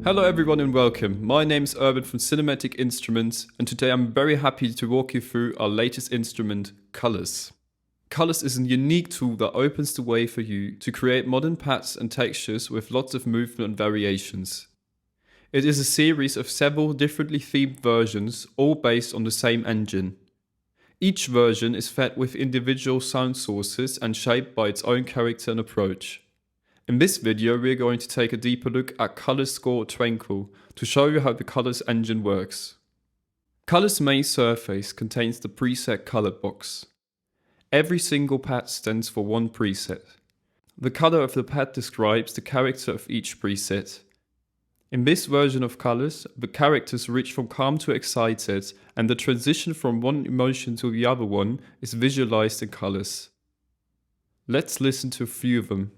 Hello everyone and welcome. My name's Urban from Cinematic Instruments, and today I'm very happy to walk you through our latest instrument, Colors. Colors is a unique tool that opens the way for you to create modern patterns and textures with lots of movement and variations. It is a series of several differently themed versions, all based on the same engine. Each version is fed with individual sound sources and shaped by its own character and approach. In this video, we're going to take a deeper look at Colors Scorch Twinkle to show you how the Colors engine works. Colors' main surface contains the preset color box. Every single pad stands for one preset. The color of the pad describes the character of each preset. In this version of Colors, the characters reach from calm to excited, and the transition from one emotion to the other one is visualized in colors. Let's listen to a few of them.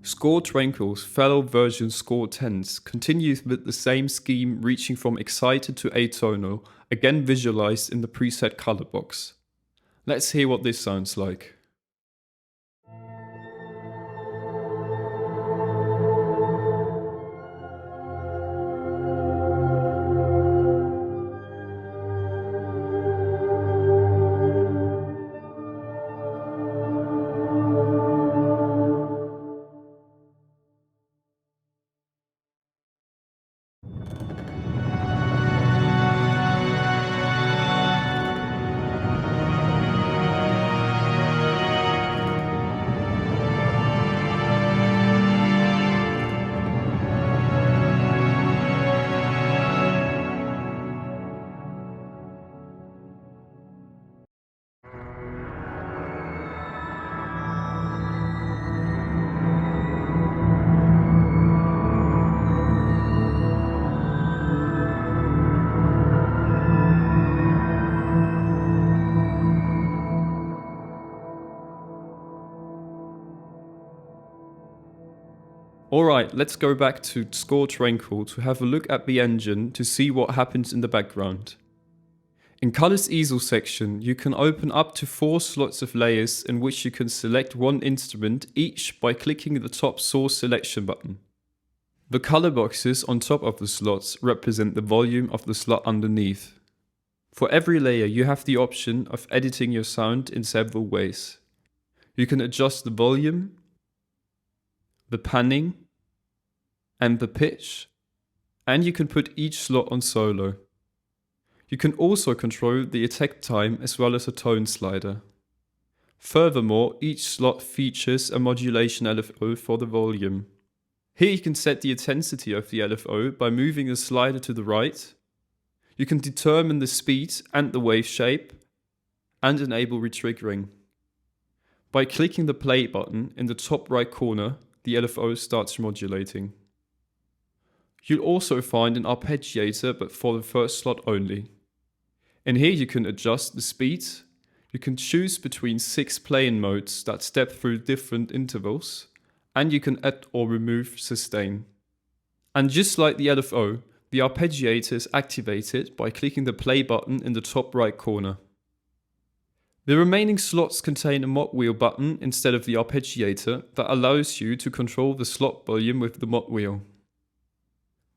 Scorch Twinkle's fellow version Scorch Tense continues with the same scheme, reaching from excited to atonal, again visualized in the preset color box. Let's hear what this sounds like. Alright, let's go back to Scorch Twinkle to have a look at the engine to see what happens in the background. In Colors Easel section, you can open up to 4 slots of layers in which you can select one instrument each by clicking the top source selection button. The color boxes on top of the slots represent the volume of the slot underneath. For every layer, you have the option of editing your sound in several ways. You can adjust the volume, the panning, and the pitch, and you can put each slot on solo. You can also control the attack time as well as a tone slider. Furthermore, each slot features a modulation LFO for the volume. Here you can set the intensity of the LFO by moving the slider to the right. You can determine the speed and the wave shape, and enable retriggering. By clicking the play button in the top right corner, the LFO starts modulating. You'll also find an arpeggiator, but for the first slot only. In here you can adjust the speed. You can choose between 6 playing modes that step through different intervals, and you can add or remove sustain. And just like the LFO, the arpeggiator is activated by clicking the play button in the top right corner. The remaining slots contain a mod wheel button instead of the arpeggiator that allows you to control the slot volume with the mod wheel.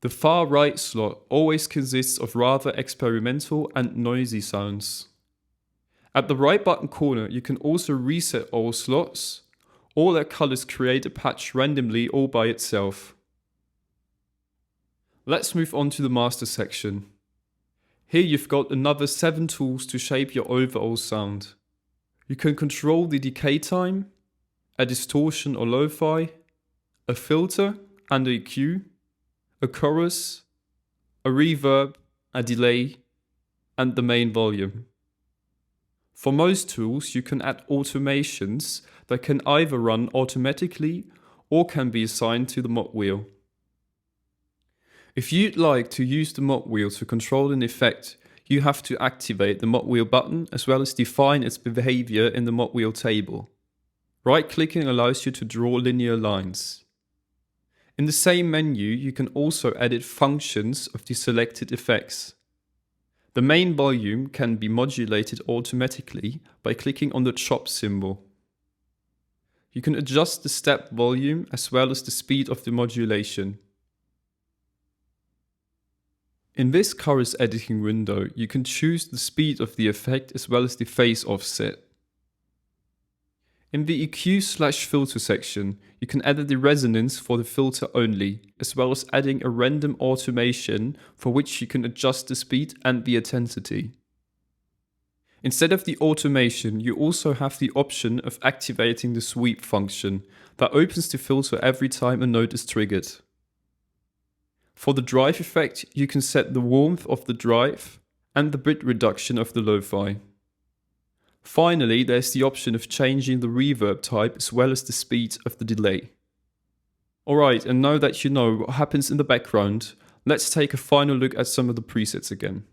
The far right slot always consists of rather experimental and noisy sounds. At the right button corner you can also reset all slots. All their colors create a patch randomly all by itself. Let's move on to the master section. Here you've got another 7 tools to shape your overall sound. You can control the decay time, a distortion or lo-fi, a filter and a EQ, a chorus, a reverb, a delay, and the main volume. For most tools you can add automations that can either run automatically or can be assigned to the mod wheel. If you'd like to use the mod wheel to control an effect, you have to activate the mod wheel button as well as define its behavior in the mod wheel table. Right-clicking allows you to draw linear lines. In the same menu, you can also edit functions of the selected effects. The main volume can be modulated automatically by clicking on the chop symbol. You can adjust the step volume as well as the speed of the modulation. In this chorus editing window, you can choose the speed of the effect as well as the phase offset. In the EQ/filter section, you can edit the resonance for the filter only, as well as adding a random automation for which you can adjust the speed and the intensity. Instead of the automation, you also have the option of activating the sweep function that opens the filter every time a note is triggered. For the drive effect, you can set the warmth of the drive and the bit reduction of the lo-fi. Finally, there's the option of changing the reverb type as well as the speed of the delay. Alright, and now that you know what happens in the background, let's take a final look at some of the presets again.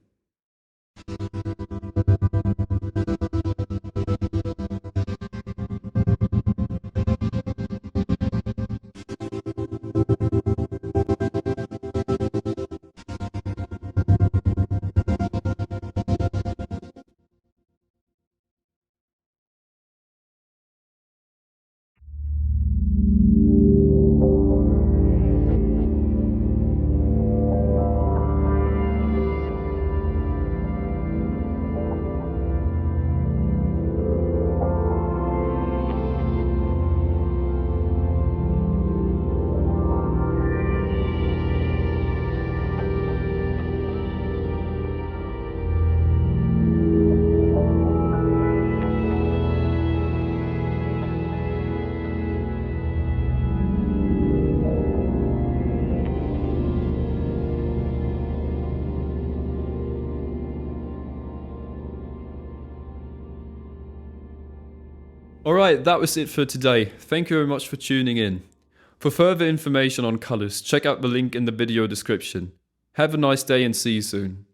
Alright, that was it for today. Thank you very much for tuning in. For further information on colors, check out the link in the video description. Have a nice day and see you soon.